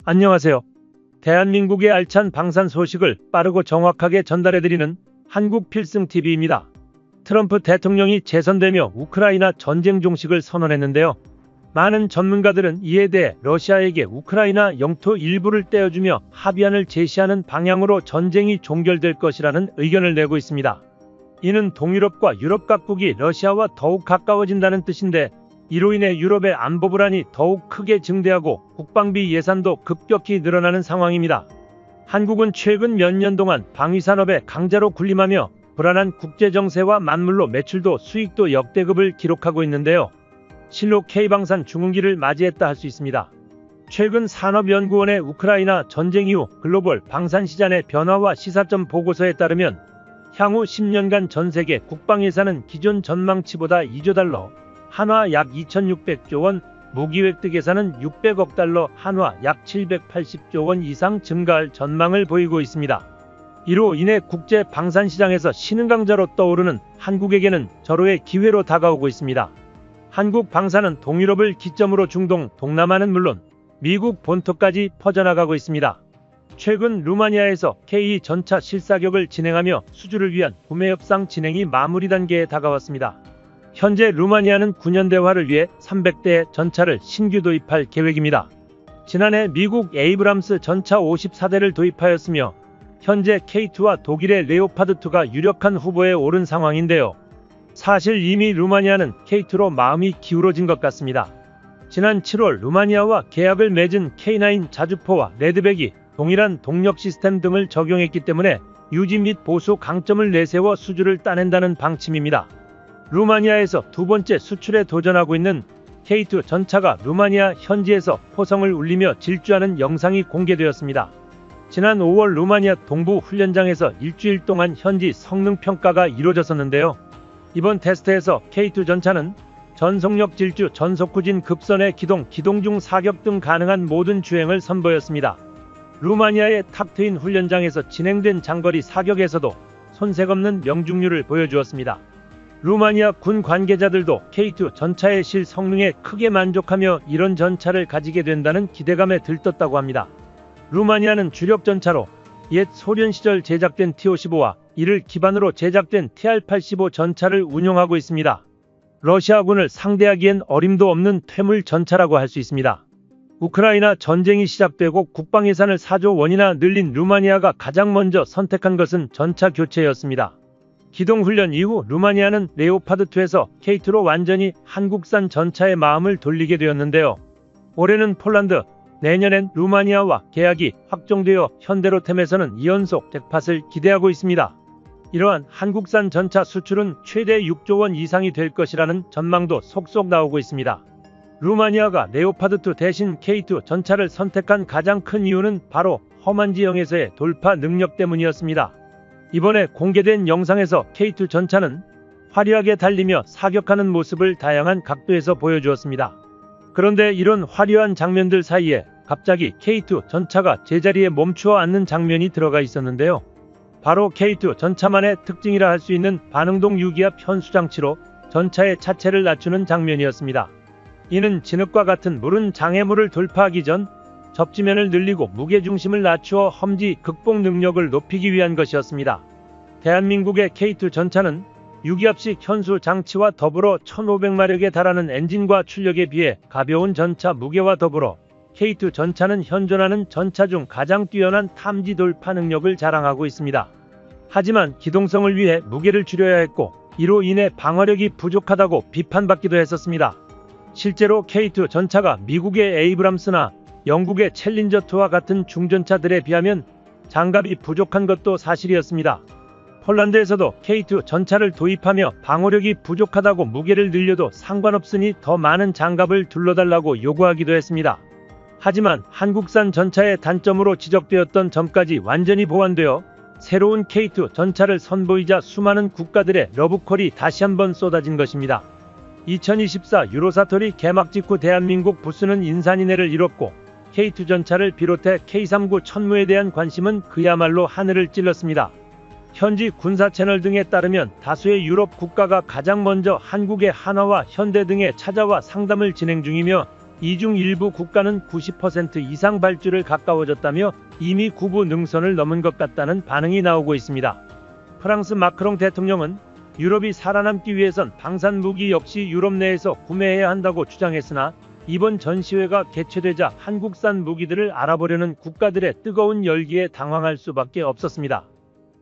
안녕하세요. 대한민국의 알찬 방산 소식을 빠르고 정확하게 전달해드리는 한국필승TV입니다. 트럼프 대통령이 재선되며 우크라이나 전쟁 종식을 선언했는데요. 많은 전문가들은 이에 대해 러시아에게 우크라이나 영토 일부를 떼어주며 합의안을 제시하는 방향으로 전쟁이 종결될 것이라는 의견을 내고 있습니다. 이는 동유럽과 유럽 각국이 러시아와 더욱 가까워진다는 뜻인데, 이로 인해 유럽의 안보 불안이 더욱 크게 증대하고 국방비 예산도 급격히 늘어나는 상황입니다. 한국은 최근 몇 년 동안 방위산업에 강자로 군림하며 불안한 국제정세와 맞물로 매출도 수익도 역대급을 기록하고 있는데요. 실로 K방산 중흥기를 맞이했다 할 수 있습니다. 최근 산업연구원의 우크라이나 전쟁 이후 글로벌 방산시장의 변화와 시사점 보고서에 따르면 향후 10년간 전세계 국방예산은 기존 전망치보다 2조 달러, 한화 약 2,600조 원, 무기획득 예산은 600억 달러, 한화 약 780조 원 이상 증가할 전망을 보이고 있습니다. 이로 인해 국제 방산시장에서 신흥강자로 떠오르는 한국에게는 절호의 기회로 다가오고 있습니다. 한국 방산은 동유럽을 기점으로 중동, 동남아는 물론 미국 본토까지 퍼져나가고 있습니다. 최근 루마니아에서 K2 전차 실사격을 진행하며 수주를 위한 구매 협상 진행이 마무리 단계에 다가왔습니다. 현재 루마니아는 9년대화를 위해 300대의 전차를 신규 도입할 계획입니다. 지난해 미국 에이브람스 전차 54대를 도입하였으며 현재 K2와 독일의 레오파드2가 유력한 후보에 오른 상황인데요. 사실 이미 루마니아는 K2로 마음이 기울어진 것 같습니다. 지난 7월 루마니아와 계약을 맺은 K9 자주포와 레드백이 동일한 동력 시스템 등을 적용했기 때문에 유지 및 보수 강점을 내세워 수주를 따낸다는 방침입니다. 루마니아에서 두 번째 수출에 도전하고 있는 K2 전차가 루마니아 현지에서 포성을 울리며 질주하는 영상이 공개되었습니다. 지난 5월 루마니아 동부 훈련장에서 일주일 동안 현지 성능 평가가 이루어졌었는데요. 이번 테스트에서 K2 전차는 전속력 질주, 전속후진, 급선의 기동, 기동중 사격 등 가능한 모든 주행을 선보였습니다. 루마니아의 탁 트인 훈련장에서 진행된 장거리 사격에서도 손색 없는 명중률을 보여주었습니다. 루마니아 군 관계자들도 K2 전차의 실 성능에 크게 만족하며 이런 전차를 가지게 된다는 기대감에 들떴다고 합니다. 루마니아는 주력 전차로 옛 소련 시절 제작된 T-55와 이를 기반으로 제작된 TR-85 전차를 운용하고 있습니다. 러시아군을 상대하기엔 어림도 없는 퇴물 전차라고 할 수 있습니다. 우크라이나 전쟁이 시작되고 국방 예산을 4조 원이나 늘린 루마니아가 가장 먼저 선택한 것은 전차 교체였습니다. 기동훈련 이후 루마니아는 레오파드2에서 K2로 완전히 한국산 전차의 마음을 돌리게 되었는데요. 올해는 폴란드, 내년엔 루마니아와 계약이 확정되어 현대로템에서는 2연속 잭팟을 기대하고 있습니다. 이러한 한국산 전차 수출은 최대 6조 원 이상이 될 것이라는 전망도 속속 나오고 있습니다. 루마니아가 레오파드2 대신 K2 전차를 선택한 가장 큰 이유는 바로 험한 지형에서의 돌파 능력 때문이었습니다. 이번에 공개된 영상에서 K2 전차는 화려하게 달리며 사격하는 모습을 다양한 각도에서 보여주었습니다. 그런데 이런 화려한 장면들 사이에 갑자기 K2 전차가 제자리에 멈추어 앉는 장면이 들어가 있었는데요. 바로 K2 전차만의 특징이라 할 수 있는 반응동 유기압 현수장치로 전차의 차체를 낮추는 장면이었습니다. 이는 진흙과 같은 물은 장애물을 돌파하기 전 접지면을 늘리고 무게중심을 낮추어 험지 극복 능력을 높이기 위한 것이었습니다. 대한민국의 K2 전차는 유기압식 현수 장치와 더불어 1500마력에 달하는 엔진과 출력에 비해 가벼운 전차 무게와 더불어 K2 전차는 현존하는 전차 중 가장 뛰어난 탐지 돌파 능력을 자랑하고 있습니다. 하지만 기동성을 위해 무게를 줄여야 했고 이로 인해 방어력이 부족하다고 비판받기도 했었습니다. 실제로 K2 전차가 미국의 에이브람스나 영국의 챌린저2와 같은 중전차들에 비하면 장갑이 부족한 것도 사실이었습니다. 폴란드에서도 K2 전차를 도입하며 방어력이 부족하다고 무게를 늘려도 상관없으니 더 많은 장갑을 둘러달라고 요구하기도 했습니다. 하지만 한국산 전차의 단점으로 지적되었던 점까지 완전히 보완되어 새로운 K2 전차를 선보이자 수많은 국가들의 러브콜이 다시 한번 쏟아진 것입니다. 2024 유로사토리 개막 직후 대한민국 부스는 인산인해를 이뤘고 K2 전차를 비롯해 K39 천무에 대한 관심은 그야말로 하늘을 찔렀습니다. 현지 군사 채널 등에 따르면 다수의 유럽 국가가 가장 먼저 한국의 한화와 현대 등에 찾아와 상담을 진행 중이며 이 중 일부 국가는 90% 이상 발주를 가까워졌다며 이미 구부 능선을 넘은 것 같다는 반응이 나오고 있습니다. 프랑스 마크롱 대통령은 유럽이 살아남기 위해선 방산 무기 역시 유럽 내에서 구매해야 한다고 주장했으나 이번 전시회가 개최되자 한국산 무기들을 알아보려는 국가들의 뜨거운 열기에 당황할 수밖에 없었습니다.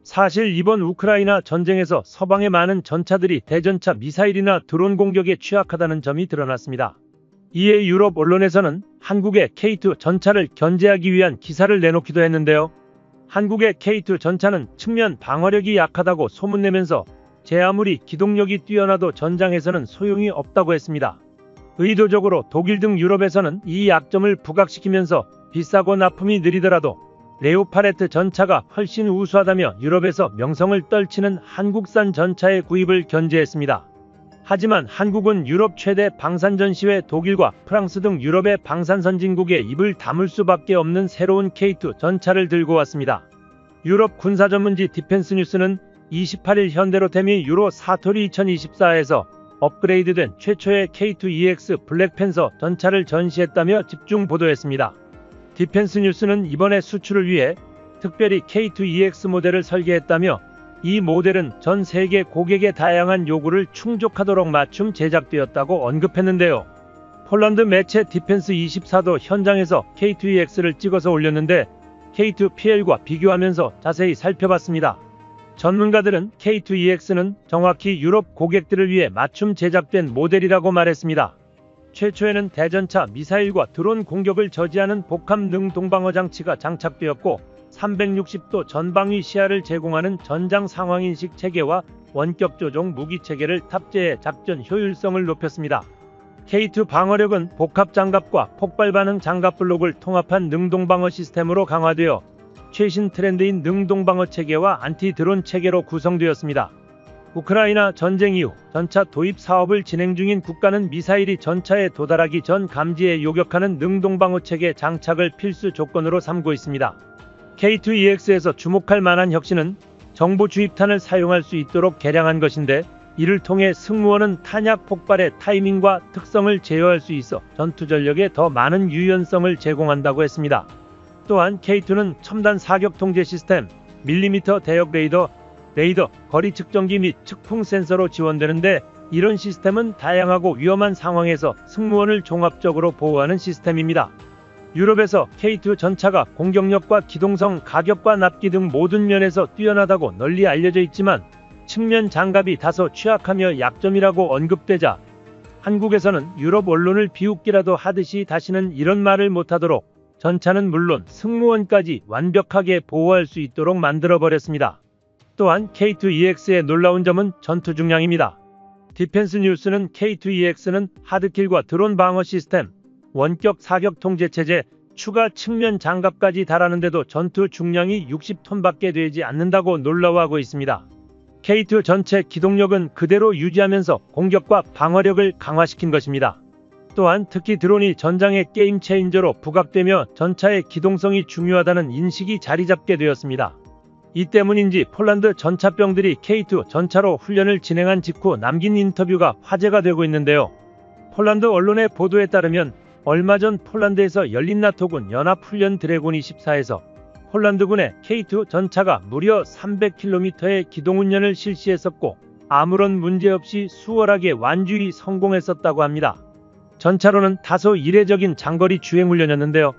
사실 이번 우크라이나 전쟁에서 서방의 많은 전차들이 대전차 미사일이나 드론 공격에 취약하다는 점이 드러났습니다. 이에 유럽 언론에서는 한국의 K2 전차를 견제하기 위한 기사를 내놓기도 했는데요. 한국의 K2 전차는 측면 방어력이 약하다고 소문내면서 제 아무리 기동력이 뛰어나도 전장에서는 소용이 없다고 했습니다. 의도적으로 독일 등 유럽에서는 이 약점을 부각시키면서 비싸고 납품이 느리더라도 레오파레트 전차가 훨씬 우수하다며 유럽에서 명성을 떨치는 한국산 전차의 구입을 견제했습니다. 하지만 한국은 유럽 최대 방산전시회 독일과 프랑스 등 유럽의 방산선진국에 입을 다물 수밖에 없는 새로운 K2 전차를 들고 왔습니다. 유럽 군사전문지 디펜스 뉴스는 28일 현대로템이 유로 사토리 2024에서 업그레이드된 최초의 K2EX 블랙팬서 전차를 전시했다며 집중 보도했습니다. 디펜스 뉴스는 이번에 수출을 위해 특별히 K2EX 모델을 설계했다며 이 모델은 전 세계 고객의 다양한 요구를 충족하도록 맞춤 제작되었다고 언급했는데요. 폴란드 매체 디펜스24도 현장에서 K2EX를 찍어서 올렸는데 K2PL과 비교하면서 자세히 살펴봤습니다. 전문가들은 K2EX는 정확히 유럽 고객들을 위해 맞춤 제작된 모델이라고 말했습니다. 최초에는 대전차 미사일과 드론 공격을 저지하는 복합 능동방어 장치가 장착되었고 360도 전방위 시야를 제공하는 전장 상황인식 체계와 원격 조종 무기 체계를 탑재해 작전 효율성을 높였습니다. K2 방어력은 복합 장갑과 폭발 반응 장갑 블록을 통합한 능동방어 시스템으로 강화되어 최신 트렌드인 능동방어 체계와 안티 드론 체계로 구성되었습니다. 우크라이나 전쟁 이후 전차 도입 사업을 진행 중인 국가는 미사일이 전차에 도달하기 전 감지에 요격하는 능동방어 체계 장착을 필수 조건으로 삼고 있습니다. K2EX에서 주목할 만한 혁신은 정보 주입탄을 사용할 수 있도록 개량한 것인데 이를 통해 승무원은 탄약 폭발의 타이밍과 특성을 제어할 수 있어 전투 전력에 더 많은 유연성을 제공한다고 했습니다. 또한 K2는 첨단 사격 통제 시스템, 밀리미터 대역 레이더, 거리 측정기 및 측풍 센서로 지원되는데 이런 시스템은 다양하고 위험한 상황에서 승무원을 종합적으로 보호하는 시스템입니다. 유럽에서 K2 전차가 공격력과 기동성, 가격과 납기 등 모든 면에서 뛰어나다고 널리 알려져 있지만 측면 장갑이 다소 취약하며 약점이라고 언급되자 한국에서는 유럽 언론을 비웃기라도 하듯이 다시는 이런 말을 못하도록 전차는 물론 승무원까지 완벽하게 보호할 수 있도록 만들어버렸습니다. 또한 K2EX의 놀라운 점은 전투 중량입니다. 디펜스 뉴스는 K2EX는 하드킬과 드론 방어 시스템, 원격 사격 통제 체제, 추가 측면 장갑까지 달하는데도 전투 중량이 60톤밖에 되지 않는다고 놀라워하고 있습니다. K2 전체 기동력은 그대로 유지하면서 공격과 방어력을 강화시킨 것입니다. 또한 특히 드론이 전장의 게임 체인저로 부각되며 전차의 기동성이 중요하다는 인식이 자리잡게 되었습니다. 이 때문인지 폴란드 전차병들이 K2 전차로 훈련을 진행한 직후 남긴 인터뷰가 화제가 되고 있는데요. 폴란드 언론의 보도에 따르면 얼마 전 폴란드에서 열린 나토군 연합훈련 드래곤 24에서 폴란드군의 K2 전차가 무려 300km의 기동훈련을 실시했었고 아무런 문제없이 수월하게 완주히 성공했었다고 합니다. 전차로는 다소 이례적인 장거리 주행훈련이었는데요.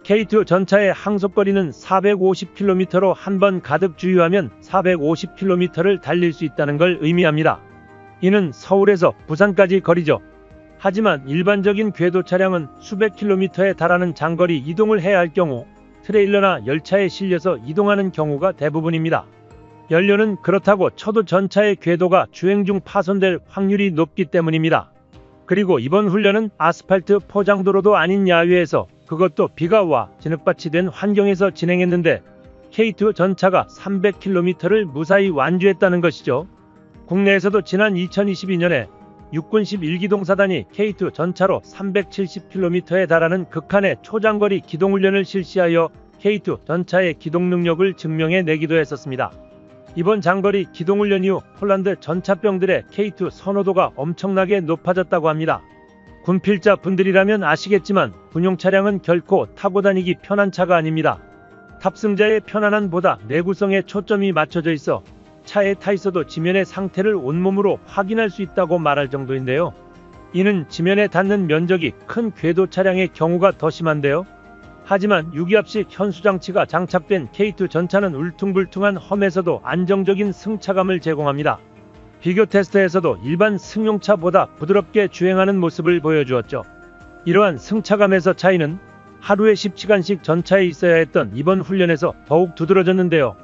K2 전차의 항속거리는 450km로 한 번 가득 주유하면 450km를 달릴 수 있다는 걸 의미합니다. 이는 서울에서 부산까지 거리죠. 하지만 일반적인 궤도 차량은 수백 킬로미터에 달하는 장거리 이동을 해야 할 경우 트레일러나 열차에 실려서 이동하는 경우가 대부분입니다. 연료는 그렇다고 쳐도 전차의 궤도가 주행 중 파손될 확률이 높기 때문입니다. 그리고 이번 훈련은 아스팔트 포장도로도 아닌 야외에서 그것도 비가 와 진흙밭이 된 환경에서 진행했는데 K2 전차가 300km를 무사히 완주했다는 것이죠. 국내에서도 지난 2022년에 육군 11기동사단이 K2 전차로 370km에 달하는 극한의 초장거리 기동훈련을 실시하여 K2 전차의 기동 능력을 증명해 내기도 했었습니다. 이번 장거리 기동훈련 이후 폴란드 전차병들의 K2 선호도가 엄청나게 높아졌다고 합니다. 군필자 분들이라면 아시겠지만 군용 차량은 결코 타고 다니기 편한 차가 아닙니다. 탑승자의 편안함보다 내구성에 초점이 맞춰져 있어 차에 타 있어도 지면의 상태를 온몸으로 확인할 수 있다고 말할 정도인데요. 이는 지면에 닿는 면적이 큰 궤도 차량의 경우가 더 심한데요. 하지만 유기압식 현수장치가 장착된 K2 전차는 울퉁불퉁한 험에서도 안정적인 승차감을 제공합니다. 비교 테스트에서도 일반 승용차보다 부드럽게 주행하는 모습을 보여주었죠. 이러한 승차감에서 차이는 하루에 10시간씩 전차에 있어야 했던 이번 훈련에서 더욱 두드러졌는데요.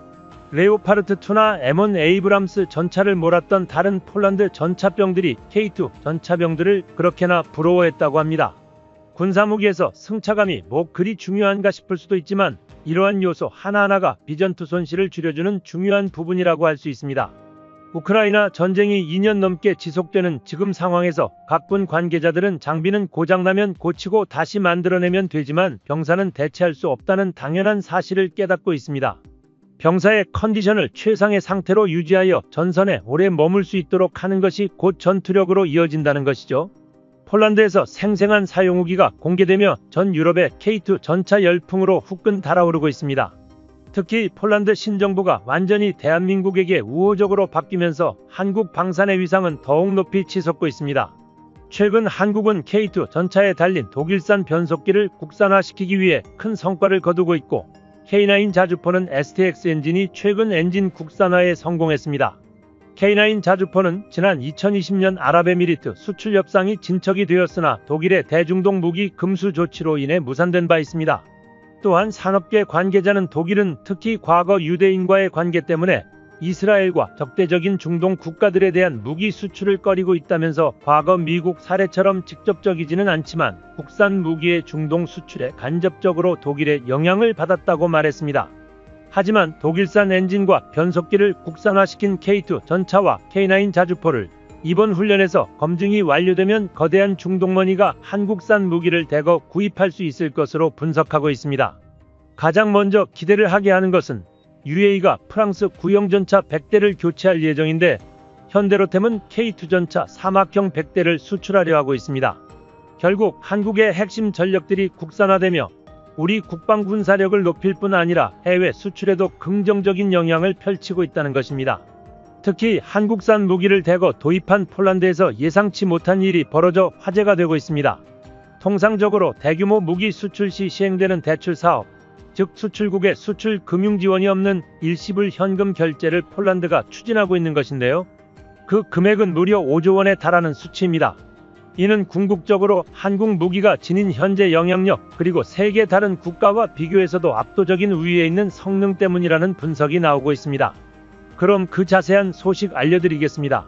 레오파르트2나 M1 에이브람스 전차를 몰았던 다른 폴란드 전차병들이 K2 전차병들을 그렇게나 부러워했다고 합니다. 군사무기에서 승차감이 뭐 그리 중요한가 싶을 수도 있지만 이러한 요소 하나하나가 비전투 손실을 줄여주는 중요한 부분이라고 할 수 있습니다. 우크라이나 전쟁이 2년 넘게 지속되는 지금 상황에서 각 군 관계자들은 장비는 고장나면 고치고 다시 만들어내면 되지만 병사는 대체할 수 없다는 당연한 사실을 깨닫고 있습니다. 병사의 컨디션을 최상의 상태로 유지하여 전선에 오래 머물 수 있도록 하는 것이 곧 전투력으로 이어진다는 것이죠. 폴란드에서 생생한 사용후기가 공개되며 전 유럽의 K2 전차 열풍으로 후끈 달아오르고 있습니다. 특히 폴란드 신정부가 완전히 대한민국에게 우호적으로 바뀌면서 한국 방산의 위상은 더욱 높이 치솟고 있습니다. 최근 한국은 K2 전차에 달린 독일산 변속기를 국산화시키기 위해 큰 성과를 거두고 있고 K9 자주포는 STX 엔진이 최근 엔진 국산화에 성공했습니다. K9 자주포는 지난 2020년 아랍에미리트 수출 협상이 진척이 되었으나 독일의 대중동 무기 금수 조치로 인해 무산된 바 있습니다. 또한 산업계 관계자는 독일은 특히 과거 유대인과의 관계 때문에 이스라엘과 적대적인 중동 국가들에 대한 무기 수출을 꺼리고 있다면서 과거 미국 사례처럼 직접적이지는 않지만 국산 무기의 중동 수출에 간접적으로 독일의 영향을 받았다고 말했습니다. 하지만 독일산 엔진과 변속기를 국산화시킨 K2 전차와 K9 자주포를 이번 훈련에서 검증이 완료되면 거대한 중동머니가 한국산 무기를 대거 구입할 수 있을 것으로 분석하고 있습니다. 가장 먼저 기대를 하게 하는 것은 UAE가 프랑스 구형 전차 100대를 교체할 예정인데 현대로템은 K2 전차 사막형 100대를 수출하려 하고 있습니다. 결국 한국의 핵심 전력들이 국산화되며 우리 국방군사력을 높일 뿐 아니라 해외 수출에도 긍정적인 영향을 펼치고 있다는 것입니다. 특히 한국산 무기를 대거 도입한 폴란드에서 예상치 못한 일이 벌어져 화제가 되고 있습니다. 통상적으로 대규모 무기 수출 시 시행되는 대출 사업, 즉 수출국의 수출 금융 지원이 없는 일시불 현금 결제를 폴란드가 추진하고 있는 것인데요. 그 금액은 무려 5조 원에 달하는 수치입니다. 이는 궁극적으로 한국 무기가 지닌 현재 영향력 그리고 세계 다른 국가와 비교해서도 압도적인 우위에 있는 성능 때문이라는 분석이 나오고 있습니다. 그럼 그 자세한 소식 알려드리겠습니다.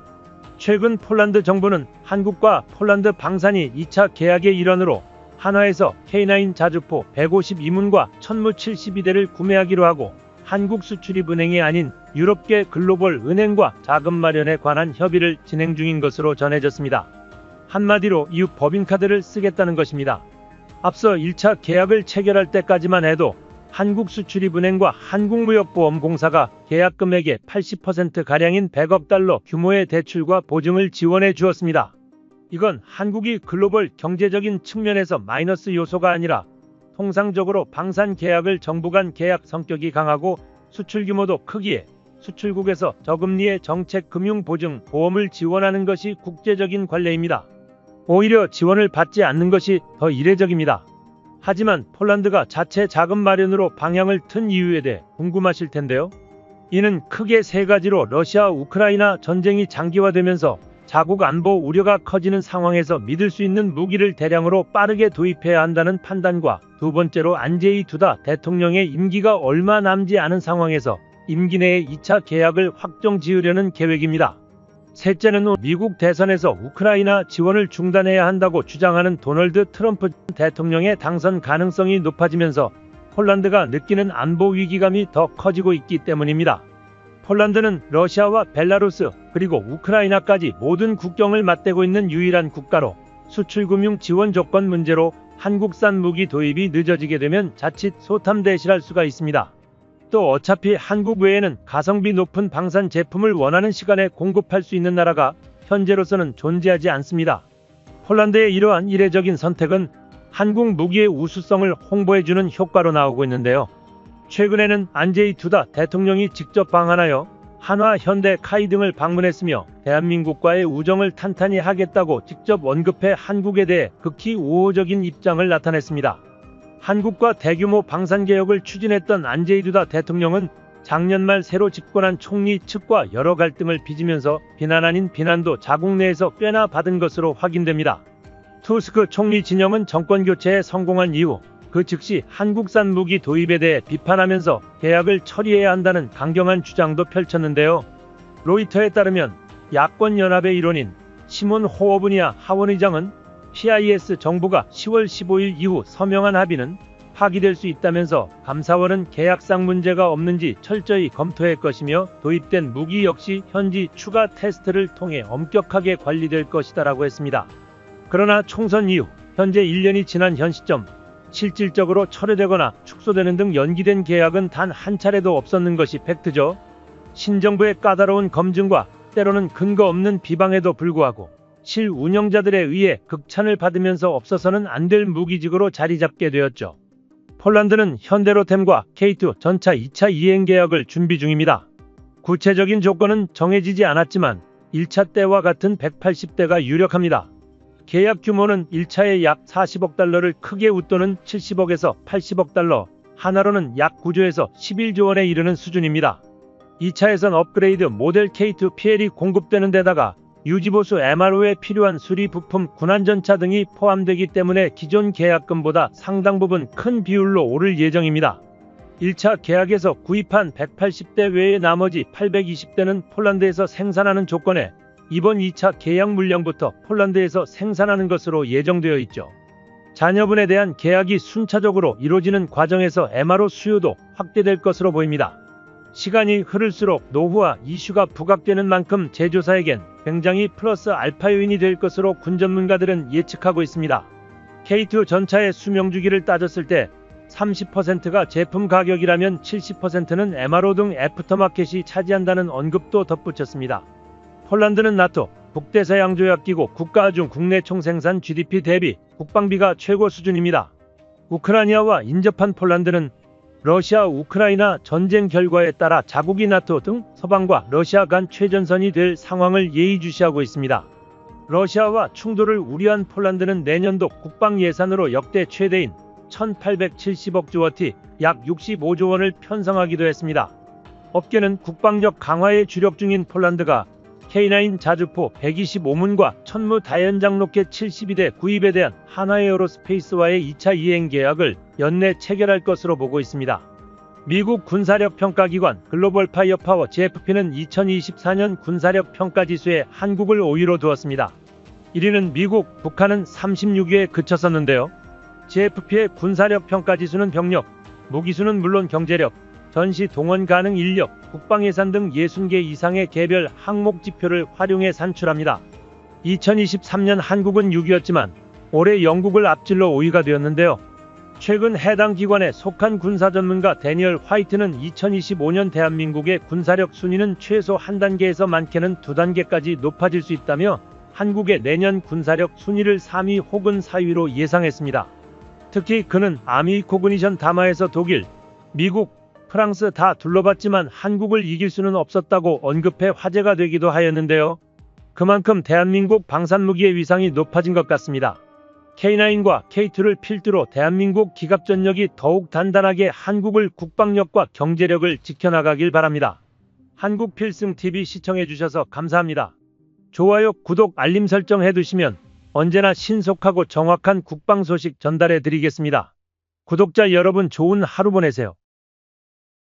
최근 폴란드 정부는 한국과 폴란드 방산이 2차 계약의 일환으로 한화에서 K9 자주포 152문과 천무 72대를 구매하기로 하고 한국 수출입은행이 아닌 유럽계 글로벌 은행과 자금 마련에 관한 협의를 진행 중인 것으로 전해졌습니다. 한마디로 이후 법인카드를 쓰겠다는 것입니다. 앞서 1차 계약을 체결할 때까지만 해도 한국수출입은행과 한국무역보험공사가 계약 금액의 80%가량인 100억 달러 규모의 대출과 보증을 지원해 주었습니다. 이건 한국이 글로벌 경제적인 측면에서 마이너스 요소가 아니라 통상적으로 방산 계약을 정부 간 계약 성격이 강하고 수출 규모도 크기에 수출국에서 저금리의 정책 금융 보증 보험을 지원하는 것이 국제적인 관례입니다. 오히려 지원을 받지 않는 것이 더 이례적입니다. 하지만 폴란드가 자체 자금 마련으로 방향을 튼 이유에 대해 궁금하실 텐데요. 이는 크게 세 가지로 러시아 우크라이나 전쟁이 장기화되면서 자국 안보 우려가 커지는 상황에서 믿을 수 있는 무기를 대량으로 빠르게 도입해야 한다는 판단과 두 번째로 안제이 두다 대통령의 임기가 얼마 남지 않은 상황에서 임기 내에 2차 계약을 확정 지으려는 계획입니다. 셋째는 미국 대선에서 우크라이나 지원을 중단해야 한다고 주장하는 도널드 트럼프 대통령의 당선 가능성이 높아지면서 폴란드가 느끼는 안보 위기감이 더 커지고 있기 때문입니다. 폴란드는 러시아와 벨라루스 그리고 우크라이나까지 모든 국경을 맞대고 있는 유일한 국가로 수출금융 지원 조건 문제로 한국산 무기 도입이 늦어지게 되면 자칫 소탐대실할 수가 있습니다. 또 어차피 한국 외에는 가성비 높은 방산 제품을 원하는 시간에 공급할 수 있는 나라가 현재로서는 존재하지 않습니다. 폴란드의 이러한 이례적인 선택은 한국 무기의 우수성을 홍보해주는 효과로 나오고 있는데요. 최근에는 안제이 두다 대통령이 직접 방한하여 한화, 현대, 카이 등을 방문했으며 대한민국과의 우정을 탄탄히 하겠다고 직접 언급해 한국에 대해 극히 우호적인 입장을 나타냈습니다. 한국과 대규모 방산개혁을 추진했던 안제이 두다 대통령은 작년 말 새로 집권한 총리 측과 여러 갈등을 빚으면서 비난 아닌 비난도 자국 내에서 꽤나 받은 것으로 확인됩니다. 투스크 총리 진영은 정권교체에 성공한 이후 그 즉시 한국산 무기 도입에 대해 비판하면서 계약을 처리해야 한다는 강경한 주장도 펼쳤는데요. 로이터에 따르면 야권연합의 일원인 시몬 호어브니아 하원의장은 PIS 정부가 10월 15일 이후 서명한 합의는 파기될 수 있다면서 감사원은 계약상 문제가 없는지 철저히 검토할 것이며 도입된 무기 역시 현지 추가 테스트를 통해 엄격하게 관리될 것이다라고 했습니다. 그러나 총선 이후 현재 1년이 지난 현 시점 실질적으로 철회되거나 축소되는 등 연기된 계약은 단 한 차례도 없었는 것이 팩트죠. 신정부의 까다로운 검증과 때로는 근거 없는 비방에도 불구하고 실운영자들에 의해 극찬을 받으면서 없어서는 안 될 무기직으로 자리 잡게 되었죠. 폴란드는 현대로템과 K2 전차 2차 이행 계약을 준비 중입니다. 구체적인 조건은 정해지지 않았지만 1차 때와 같은 180대가 유력합니다. 계약 규모는 1차에 약 40억 달러를 크게 웃도는 70억에서 80억 달러, 하나로는 약 9조에서 11조 원에 이르는 수준입니다. 2차에선 업그레이드 모델 K2 PL이 공급되는 데다가 유지보수 MRO에 필요한 수리 부품, 군안전차 등이 포함되기 때문에 기존 계약금보다 상당 부분 큰 비율로 오를 예정입니다. 1차 계약에서 구입한 180대 외에 나머지 820대는 폴란드에서 생산하는 조건에 이번 2차 계약 물량부터 폴란드에서 생산하는 것으로 예정되어 있죠. 자녀분에 대한 계약이 순차적으로 이루어지는 과정에서 MRO 수요도 확대될 것으로 보입니다. 시간이 흐를수록 노후와 이슈가 부각되는 만큼 제조사에겐 굉장히 플러스 알파 요인이 될 것으로 군 전문가들은 예측하고 있습니다. K2 전차의 수명주기를 따졌을 때 30%가 제품 가격이라면 70%는 MRO 등 애프터마켓이 차지한다는 언급도 덧붙였습니다. 폴란드는 나토, 북대서양조약기구 국가 중 국내 총생산 GDP 대비 국방비가 최고 수준입니다. 우크라이나와 인접한 폴란드는 러시아 우크라이나 전쟁 결과에 따라 자국이 나토 등 서방과 러시아 간 최전선이 될 상황을 예의주시하고 있습니다. 러시아와 충돌을 우려한 폴란드는 내년도 국방 예산으로 역대 최대인 1,870억 주어치 약 65조 원을 편성하기도 했습니다. 업계는 국방력 강화에 주력 중인 폴란드가 K9 자주포 125문과 천무 다연장 로켓 72대 구입에 대한 한화에어로스페이스와의 2차 이행 계약을 연내 체결할 것으로 보고 있습니다. 미국 군사력 평가기관 글로벌 파이어파워 GFP는 2024년 군사력 평가지수에 한국을 5위로 두었습니다. 1위는 미국, 북한은 36위에 그쳤었는데요. GFP의 군사력 평가지수는 병력, 무기수는 물론 경제력, 전시 동원 가능 인력, 국방예산 등 60개 이상의 개별 항목 지표를 활용해 산출합니다. 2023년 한국은 6위였지만 올해 영국을 앞질러 5위가 되었는데요. 최근 해당 기관에 속한 군사전문가 데니얼 화이트는 2025년 대한민국의 군사력 순위는 최소 한 단계에서 많게는 두 단계까지 높아질 수 있다며 한국의 내년 군사력 순위를 3위 혹은 4위로 예상했습니다. 특히 그는 아미 코그니션 담화에서 독일, 미국, 프랑스 다 둘러봤지만 한국을 이길 수는 없었다고 언급해 화제가 되기도 하였는데요. 그만큼 대한민국 방산무기의 위상이 높아진 것 같습니다. K9과 K2를 필두로 대한민국 기갑전력이 더욱 단단하게 한국을 국방력과 경제력을 지켜나가길 바랍니다. 한국필승TV 시청해주셔서 감사합니다. 좋아요, 구독, 알림 설정 해두시면 언제나 신속하고 정확한 국방 소식 전달해드리겠습니다. 구독자 여러분 좋은 하루 보내세요.